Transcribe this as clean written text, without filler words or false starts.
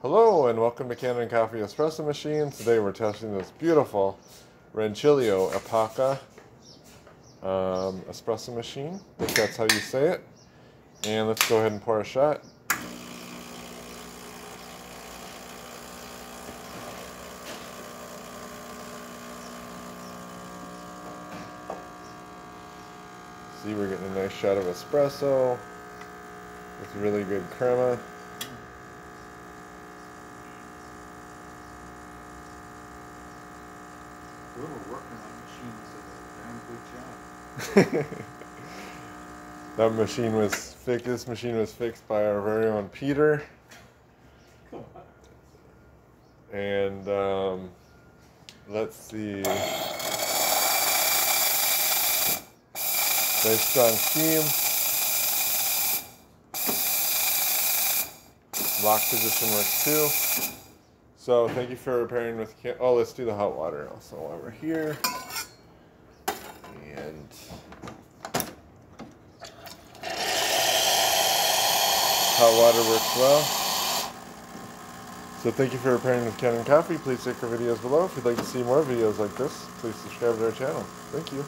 Hello and welcome to Cannon Coffee Espresso Machine. Today we're testing this beautiful Rancilio Epoca espresso machine, if that's how you say it. And let's go ahead and pour a shot. See, we're getting a nice shot of espresso with really good crema. Whoever working on machines did a damn good job. That machine was fixed. This machine was fixed by our very own Peter. And let's see. Nice strong steam. Lock position works too. So thank you for pairing with. Oh, let's do the hot water also while we're here. And hot water works well. So thank you for pairing with Cannon Coffee. Please check our videos below. If you'd like to see more videos like this, please subscribe to our channel. Thank you.